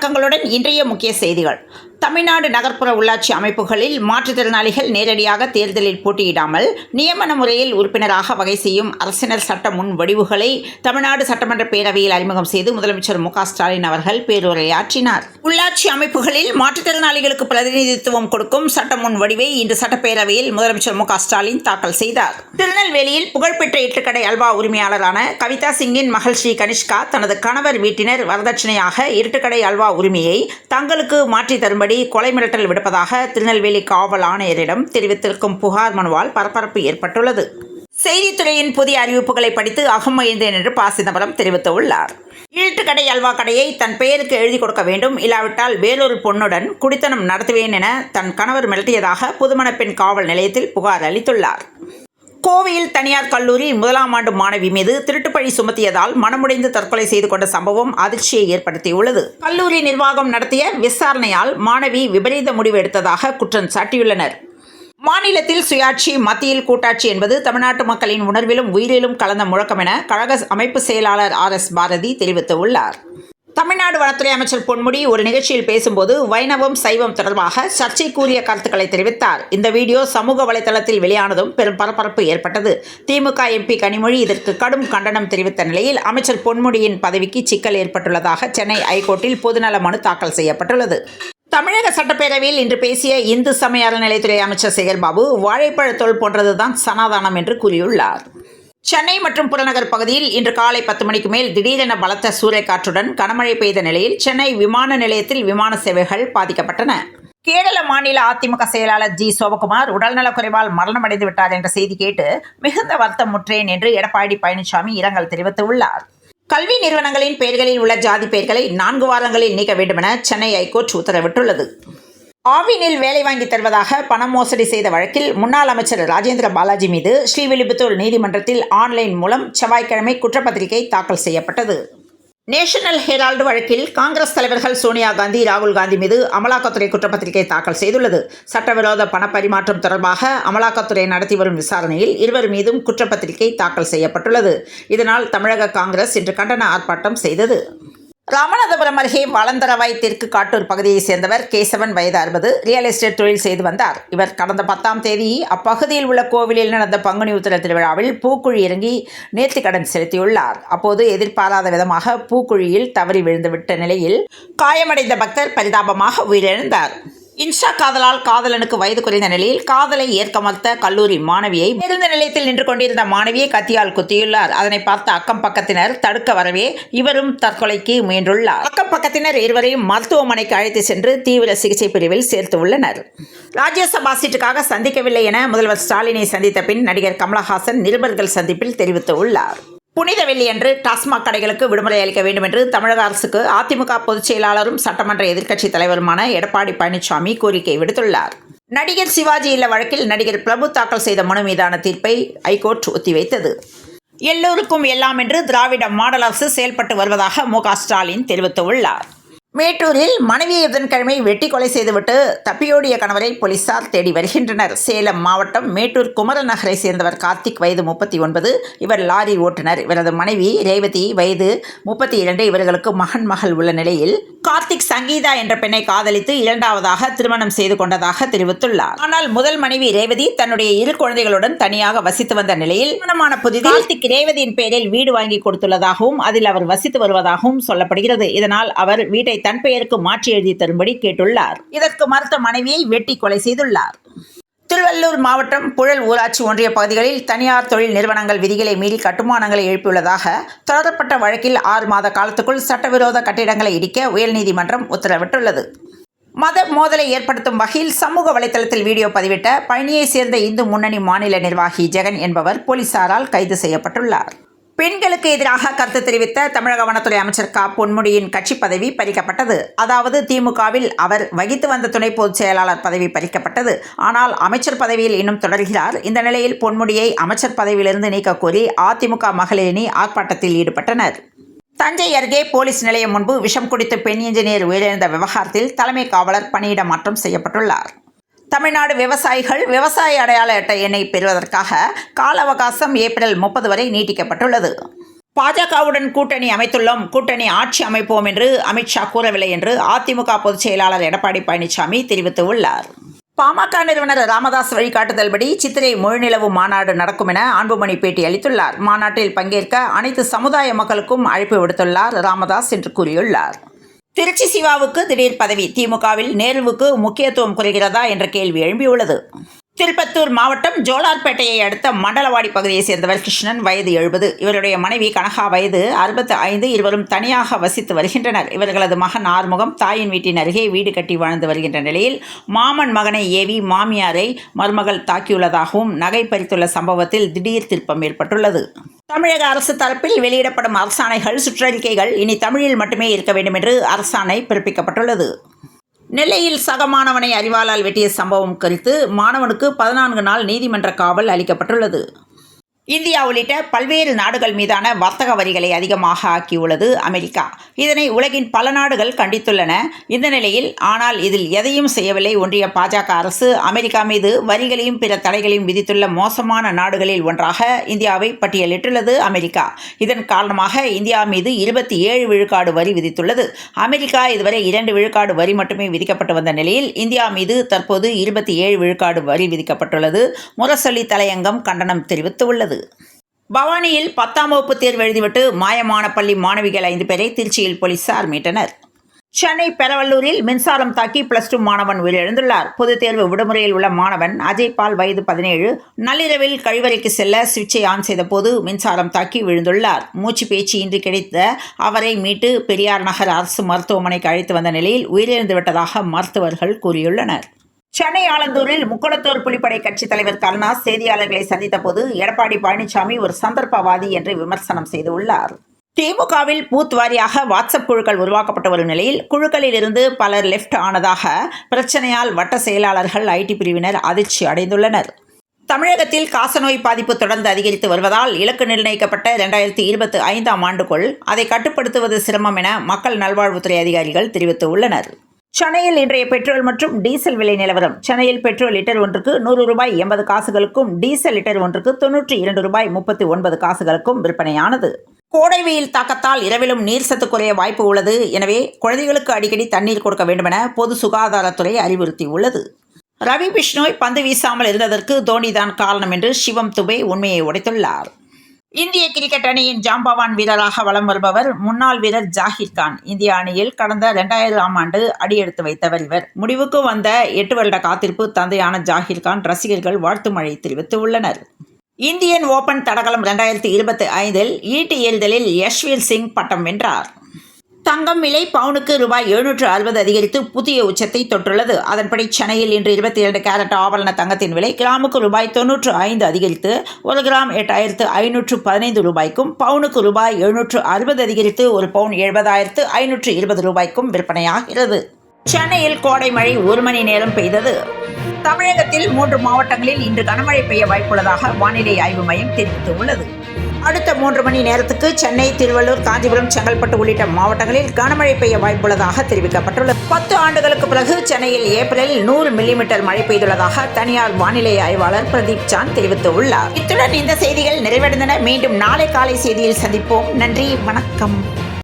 வணக்கங்களுடன் இன்றைய முக்கிய செய்திகள். தமிழ்நாடு நகர்ப்புற உள்ளாட்சி அமைப்புகளில் மாற்றுத்திறனாளிகள் நேரடியாக தேர்தலில் போட்டியிடாமல் நியமன முறையில் உறுப்பினராக வகை செய்யும் அரசினர் சட்ட முன் வடிவுகளை தமிழ்நாடு சட்டமன்ற பேரவையில் அறிமுகம் செய்து முதலமைச்சர் மு.க.ஸ்டாலின் அவர்கள் பேருரையாற்றினார். உள்ளாட்சி அமைப்புகளில் மாற்றுத்திறனாளிகளுக்கு பிரதிநிதித்துவம் கொடுக்கும் சட்ட முன் வடிவை இன்று சட்டப்பேரவையில் முதலமைச்சர் மு.க.ஸ்டாலின் தாக்கல் செய்தார். திருநெல்வேலியில் புகழ்பெற்ற இட்டுக்கடை அல்வா உரிமையாளரான கவிதா சிங்கின் மகள் ஸ்ரீ கனிஷ்கா தனது கணவர் வீட்டினர் வரதட்சணையாக இருட்டுக்கடை அல்வா உரிமையை தங்களுக்கு மாற்றி தரும்படி கொலை மிரட்டல் விடுப்பதாக திருநெல்வேலி காவல் ஆணையரிடம் தெரிவித்திருக்கும் புகார் மனுவால் பரபரப்பு ஏற்பட்டுள்ளது. செய்தித்துறையின் புதிய அறிவிப்புகளை படித்து அகமகிழ்ந்தேன் என்று ப. சிதம்பரம் தெரிவித்துள்ளார். இருட்டுக்கடை அல்வா கடையை தன் பெயருக்கு எழுதி கொடுக்க வேண்டும், இல்லாவிட்டால் வேறொரு பொண்ணுடன் குடித்தனம் நடத்துவேன் என தன் கணவர் மிரட்டியதாக புதுமணப்பெண் காவல் நிலையத்தில் புகார் அளித்துள்ளார். கோவையில் தனியார் கல்லூரி முதலாம் ஆண்டு மாணவி மீது திருட்டுப்பழி சுமத்தியதால் மனமுடைந்து தற்கொலை செய்து கொண்ட சம்பவம் அதிர்ச்சியை ஏற்படுத்தியுள்ளது. கல்லூரி நிர்வாகம் நடத்திய விசாரணையால் மாணவி விபரீத முடிவு எடுத்ததாக குற்றம் சாட்டியுள்ளனர். மாநிலத்தில் சுயாட்சி, மத்தியில் கூட்டாட்சி என்பது தமிழ்நாட்டு மக்களின் உணர்விலும் உயிரிலும் கலந்த முழக்கம் என கழக அமைப்பு செயலாளர் R.S. பாரதி தெரிவித்துள்ளார். தமிழ்நாடு வனத்துறை அமைச்சர் பொன்முடி ஒரு நிகழ்ச்சியில் பேசும்போது வைணவம் சைவம் தொடர்பாக சர்ச்சைக்குரிய கருத்துக்களை தெரிவித்தார். இந்த வீடியோ சமூக வலைதளத்தில் வெளியானதும் பெரும் பரபரப்பு ஏற்பட்டது. திமுக MP கனிமொழி இதற்கு கடும் கண்டனம் தெரிவித்த நிலையில் அமைச்சர் பொன்முடியின் பதவிக்கு சிக்கல் ஏற்பட்டுள்ளதாக சென்னை ஐகோர்ட்டில் பொதுநல மனு தாக்கல் செய்யப்பட்டுள்ளது. தமிழக சட்டப்பேரவையில் இன்று பேசிய இந்து சமய அறநிலையத்துறை அமைச்சர் சேகர்பாபு வாழைப்பழத்தோல் போன்றதுதான் சனாதானம் என்று கூறியுள்ளார். சென்னை மற்றும் புறநகர் பகுதியில் இன்று காலை 10 மணிக்கு மேல் திடீரென பலத்த சூறைக்காற்றுடன் கனமழை பெய்த நிலையில் சென்னை விமான நிலையத்தில் விமான சேவைகள் பாதிக்கப்பட்டன. கேரள மாநில அதிமுக செயலாளர் G. சோபகுமார் உடல்நலக்குறைவால் மரணமடைந்து விட்டார் என்ற செய்தி கேட்டு மிகுந்த வருத்தம் முற்றேன் என்று எடப்பாடி பழனிசாமி இரங்கல் தெரிவித்துள்ளார். கல்வி நிறுவனங்களின் பெயர்களில் உள்ள ஜாதி பெயர்களை 4 வாரங்களில் நீக்க வேண்டுமென சென்னை ஐகோர்ட் உத்தரவிட்டுள்ளது. ஆவினில் வேலை வாங்கி தருவதாக பணம் மோசடி செய்த வழக்கில் முன்னாள் அமைச்சர் ராஜேந்திர பாலாஜி மீது ஸ்ரீவில்லிபுத்தூர் நீதிமன்றத்தில் ஆன்லைன் மூலம் செவ்வாய்க்கிழமை குற்றப்பத்திரிகை தாக்கல் செய்யப்பட்டது. நேஷனல் ஹெரால்டு வழக்கில் காங்கிரஸ் தலைவர்கள் சோனியா காந்தி, ராகுல் காந்தி மீது அமலாக்கத்துறை குற்றப்பத்திரிகை தாக்கல் செய்துள்ளது. சட்டவிரோத பணப்பரிமாற்றம் தொடர்பாக அமலாக்கத்துறை நடத்தி வரும் விசாரணையில் இருவர் மீதும் குற்றப்பத்திரிகை தாக்கல் செய்யப்பட்டுள்ளது. இதனால் தமிழக காங்கிரஸ் இன்று கண்டன ஆர்ப்பாட்டம் செய்தது. ராமநாதபுரம் அருகே வளந்தரவாய் தெற்கு காட்டூர் பகுதியைச் சேர்ந்தவர் கேசவன், வயது 60, ரியல் எஸ்டேட் தொழில் செய்து வந்தார். இவர் கடந்த 10ஆம் தேதி அப்பகுதியில் உள்ள கோவிலில் நடந்த பங்குனி உத்திர திருவிழாவில் பூக்குழி இறங்கி நேர்த்திக்கடன் செலுத்தியுள்ளார். அப்போது எதிர்பாராத விதமாக பூக்குழியில் தவறி விழுந்துவிட்ட நிலையில் காயமடைந்த பக்தர் பரிதாபமாக உயிரிழந்தார். இன்ஸ்டா காதலால் காதலனுக்கு வயது குறைந்த நிலையில் காதலை ஏற்க மறுத்த கல்லூரி மாணவியை பேருந்து நிலையத்தில் நின்று கொண்டிருந்த மாணவியை கத்தியால் குத்தியுள்ளார். அதனை பார்த்த அக்கம் பக்கத்தினர் தடுக்க வரவே இவரும் தற்கொலைக்கு முயன்றுள்ளார். அக்கம் பக்கத்தினர் இருவரையும் மருத்துவமனைக்கு அழைத்து சென்று தீவிர சிகிச்சை பிரிவில் சேர்த்து உள்ளனர். ராஜ்யசபா சீட்டுக்காக சந்திக்கவில்லை என முதல்வர் ஸ்டாலினை சந்தித்த பின் நடிகர் கமலஹாசன் நிருபர்கள் சந்திப்பில் தெரிவித்துள்ளார். புனித வெள்ளியன்று டாஸ்மாக் கடைகளுக்கு விடுமுறை அளிக்க வேண்டும் என்று தமிழக அரசுக்கு அதிமுக பொதுச் செயலாளரும் சட்டமன்ற எதிர்க்கட்சித் தலைவருமான எடப்பாடி பழனிசாமி கோரிக்கை விடுத்துள்ளார். நடிகர் சிவாஜி இல்ல வழக்கில் நடிகர் பிரபு தாக்கல் செய்த மனு மீதான தீர்ப்பை ஐகோர்ட் ஒத்திவைத்தது. எல்லோருக்கும் எல்லாம் என்று திராவிட மாடல் அரசு செயல்பட்டு வருவதாக மு.க.ஸ்டாலின் தெரிவித்துள்ளார். மேட்டூரில் மனைவியை புதன்கிழமை வெட்டி கொலை செய்துவிட்டு தப்பியோடிய கணவரை போலீசார் தேடி வருகின்றனர். சேலம் மாவட்டம் மேட்டூர் குமரன் நகரை சேர்ந்தவர் கார்த்திக், வயது 39. இவர் லாரி ஓட்டுநர். இவரது மனைவி ரேவதி, வயது 32. இவர்களுக்கு மகன் உள்ள நிலையில் கார்த்திக் சங்கீதா என்ற பெண்ணை காதலித்து இரண்டாவதாக திருமணம் செய்து கொண்டதாக தெரிவித்துள்ளார். ஆனால் முதல் மனைவி ரேவதி தன்னுடைய 2 குழந்தைகளுடன் தனியாக வசித்து வந்த நிலையில் திருமணமான புதிதில் கார்த்திக் ரேவதியின் பெயரில் வீடு வாங்கி கொடுத்துள்ளதாகவும் அதில் அவர் வசித்து வருவதாகவும் சொல்லப்படுகிறது. இதனால் அவர் வீட்டை தன் பெயருக்கு மாற்றி எழுதி தரும்படி கேட்டுள்ளார். இதற்கு மறுத்த மனைவியை வெட்டி கொலை செய்துள்ளார். திருவள்ளூர் மாவட்டம் புழல் ஊராட்சி ஒன்றிய பகுதிகளில் தனியார் தொழில் நிறுவனங்கள் விதிகளை மீறி கட்டுமானங்களை எழுப்பியுள்ளதாக தொடரப்பட்ட வழக்கில் 6 மாத காலத்துக்குள் சட்டவிரோத கட்டிடங்களை இடிக்க உயர்நீதிமன்றம் உத்தரவிட்டுள்ளது. மத மோதலை ஏற்படுத்தும் வகையில் சமூக வலைதளத்தில் வீடியோ பதிவிட்ட பழனியை சேர்ந்த இந்து முன்னணி மாநில நிர்வாகி ஜெகன் என்பவர் போலீசாரால் கைது செய்யப்பட்டுள்ளார். பெண்களுக்கு எதிராக கருத்து தெரிவித்த தமிழக வனத்துறை அமைச்சர் க. பொன்முடியின் கட்சி பதவி பறிக்கப்பட்டது. அதாவது திமுகவில் அவர் வகித்து வந்த துணை பொதுச் செயலாளர் பதவி பறிக்கப்பட்டது. ஆனால் அமைச்சர் பதவியில் இன்னும் தொடர்கிறார். இந்த நிலையில் பொன்முடியை அமைச்சர் பதவியிலிருந்து நீக்க கோரி அதிமுக மகளிரணி ஆர்ப்பாட்டத்தில் ஈடுபட்டனர். தஞ்சை அருகே போலீஸ் நிலையம் முன்பு விஷம் குடித்து பெண் இன்ஜினியர் உயிரிழந்த விவகாரத்தில் தலைமை காவலர் பணியிட மாற்றம் செய்யப்பட்டுள்ளார். தமிழ்நாடு விவசாயிகள் விவசாய அடையாள அட்டை எண்ணை பெறுவதற்காக கால அவகாசம் ஏப்ரல் 30 வரை நீட்டிக்கப்பட்டுள்ளது. பாஜகவுடன் கூட்டணி அமைத்துள்ளோம், கூட்டணி ஆட்சி அமைப்போம் என்று அமித்ஷா கூறவில்லை என்று அதிமுக பொதுச் செயலாளர் எடப்பாடி பழனிசாமி தெரிவித்துள்ளார். பாமக நிறுவனர் ராமதாஸ் வழிகாட்டுதல்படி சித்திரை முழுநிலவு மாநாடு நடக்கும் என அன்புமணி பேட்டி அளித்துள்ளார். மாநாட்டில் பங்கேற்க அனைத்து சமுதாய மக்களுக்கும் அழைப்பு விடுத்துள்ளார் ராமதாஸ் என்று கூறியுள்ளார். திருச்சி சிவாவுக்கு திடீர் பதவி, திமுகவில் நேருவுக்கு முக்கியத்துவம் குறைகிறதா என்ற கேள்வி எழும்பியுள்ளது. திருப்பத்தூர் மாவட்டம் ஜோலார்பேட்டையை அடுத்த மண்டலவாடி பகுதியைச் சேர்ந்தவர் கிருஷ்ணன், வயது 70. இவருடைய மனைவி கனகா, வயது 65. இருவரும் தனியாக வசித்து வருகின்றனர். இவர்களது மகன் ஆறுமுகம் தாயின் வீட்டின் அருகே வீடு கட்டி வாழ்ந்து வருகின்ற நிலையில் மாமன் மகனை ஏவி மாமியாரை மருமகள் தாக்கியுள்ளதாகவும் நகை பறித்துள்ள சம்பவத்தில் திடீர் திருப்பம் ஏற்பட்டுள்ளது. தமிழக அரசு தரப்பில் வெளியிடப்படும் அரசாணைகள், சுற்றறிக்கைகள் இனி தமிழில் மட்டுமே இருக்க வேண்டும் என்று அரசாணை பிறப்பிக்கப்பட்டுள்ளது. நெல்லையில் சக மாணவனை அரிவாளால் வெட்டிய சம்பவம் குறித்து மாணவனுக்கு 14 நாள் நீதிமன்ற காவல் அளிக்கப்பட்டுள்ளது. இந்தியா உள்ளிட்ட பல்வேறு நாடுகள் மீதான வர்த்தக வரிகளை அதிகமாக ஆக்கியுள்ளது அமெரிக்கா. இதனை உலகின் பல நாடுகள் கண்டித்துள்ளன. இந்த நிலையில் ஆனால் இதில் எதையும் செய்யவில்லை ஒன்றிய பாஜக அரசு. அமெரிக்கா மீது வரிகளையும் பிற தடைகளையும் விதித்துள்ள மோசமான நாடுகளில் ஒன்றாக இந்தியாவை பட்டியலிட்டுள்ளது அமெரிக்கா. இதன் காரணமாக இந்தியா மீது 27 விழுக்காடு வரி விதித்துள்ளது. அமெரிக்கா இதுவரை 2 விழுக்காடு வரி மட்டுமே விதிக்கப்பட்டு வந்த நிலையில் இந்தியா மீது தற்போது 27 விழுக்காடு வரி விதிக்கப்பட்டுள்ளது. முரசொலி தலையங்கம் கண்டனம் தெரிவித்துள்ளது. பவானியில் 10ஆம் வகுப்பு தேர்வு எழுதிவிட்டு மாயமான பள்ளி மாணவிகள் 5 பேரை திருச்சியில் போலீசார் மீட்டனர். சென்னை பெரவல்லூரில் மின்சாரம் தாக்கி +2 மாணவன் உயிரிழந்துள்ளார். பொதுத் தேர்வு விடுமுறையில் உள்ள மாணவன் அஜய்பால், வயது 17, நள்ளிரவில் கழிவறைக்கு செல்ல சுவிட்சை ஆன் செய்தபோது மின்சாரம் தாக்கி விழுந்துள்ளார். மூச்சு பேச்சு இன்றி கிடைத்த அவரை மீட்டு பெரியார் நகர் அரசு மருத்துவமனைக்கு அழைத்து வந்த நிலையில் உயிரிழந்து விட்டதாக மருத்துவர்கள் கூறியுள்ளனர். சென்னை ஆலந்தூரில் முக்குளத்தூர் புலிப்படை கட்சித் தலைவர் கருணாஸ் செய்தியாளர்களை சந்தித்த போது எடப்பாடி பழனிசாமி ஒரு சந்தர்ப்பவாதி என்று விமர்சனம் செய்துள்ளார். திமுகவில் பூத் வாரியாக வாட்ஸ்அப் குழுக்கள் உருவாக்கப்பட்டு வரும் நிலையில் குழுக்களில் இருந்து பலர் லெப்ட் ஆனதாக பிரச்சனையால் வட்ட செயலாளர்கள், ஐடி பிரிவினர் அதிர்ச்சி அடைந்துள்ளனர். தமிழகத்தில் காசநோய் பாதிப்பு தொடர்ந்து அதிகரித்து வருவதால் இலக்கு நிர்ணயிக்கப்பட்ட 2025ஆம் ஆண்டுக்குள் அதை கட்டுப்படுத்துவது சிரமம் என மக்கள் நல்வாழ்வுத்துறை அதிகாரிகள் தெரிவித்துள்ளனர். சென்னையில் இன்றைய பெட்ரோல் மற்றும் டீசல் விலை நிலவரம். சென்னையில் பெட்ரோல் லிட்டர் ஒன்றுக்கு 100 ரூபாய் 80 காசுகளுக்கும், டீசல் லிட்டர் ஒன்றுக்கு 92 ரூபாய் 39 காசுகளுக்கும் விற்பனையானது. கோடை வெயில் தாக்கத்தால் இரவிலும் நீர் சத்து குறைய வாய்ப்பு உள்ளது. எனவே குழந்தைகளுக்கு அடிக்கடி தண்ணீர் கொடுக்க வேண்டுமென பொது சுகாதாரத்துறை அறிவுறுத்தியுள்ளது. ரவி பிஷ்ணோய் பந்து வீசாமல் இருந்ததற்கு தோனிதான் காரணம் என்று சிவம் துபே உண்மையை உடைத்துள்ளார். இந்திய கிரிக்கெட் அணியின் ஜாம்பவான் வீரராக வலம் வருபவர் முன்னாள் வீரர் ஜாகிர் கான். இந்திய அணியில் கடந்த 2000ஆம் ஆண்டு அடியெடுத்து வைத்தவர் இவர். முடிவுக்கு வந்த 8 வருட காத்திருப்பு தந்தையான ஜாகிர் கான் ரசிகர்கள் வாழ்த்து மழை தெரிவித்துள்ளனர். இந்தியன் ஓபன் தடகளம் 2025இல் ஈட்டி எறிதலில் யஷ்வீர் சிங் பட்டம் வென்றார். தங்கம் விலை பவுனுக்கு ரூபாய் 760 அதிகரித்து புதிய உச்சத்தை தொட்டுள்ளது. அதன்படி சென்னையில் இன்று 22 கேரட் ஆபரண தங்கத்தின் விலை கிராமுக்கு ரூபாய் 95 அதிகரித்து 1 கிராம் 8515 ரூபாய்க்கும், பவுனுக்கு ரூபாய் 760 அதிகரித்து 1 பவுன் 70,520 ரூபாய்க்கும் விற்பனையாகிறது. சென்னையில் கோடை மழை 1 மணி நேரம் பெய்தது. தமிழகத்தில் 3 மாவட்டங்களில் இன்று கனமழை பெய்ய வாய்ப்புள்ளதாக வானிலை ஆய்வு மையம் தெரிவித்துள்ளது. அடுத்த 3 மணி நேரத்துக்கு சென்னை, திருவள்ளூர், காஞ்சிபுரம், செங்கல்பட்டு உள்ளிட்ட மாவட்டங்களில் கனமழை பெய்ய வாய்ப்புள்ளதாக தெரிவிக்கப்பட்டுள்ளது. 10 ஆண்டுகளுக்கு பிறகு சென்னையில் ஏப்ரலில் 100 மில்லிமீட்டர் மழை பெய்துள்ளதாக தனியார் வானிலை ஆய்வாளர் பிரதீப் சாந்த் தெரிவித்துள்ளார். இத்துடன் இந்த செய்திகள் நிறைவடைந்தன. மீண்டும் நாளை காலை செய்தியில் சந்திப்போம். நன்றி, வணக்கம்.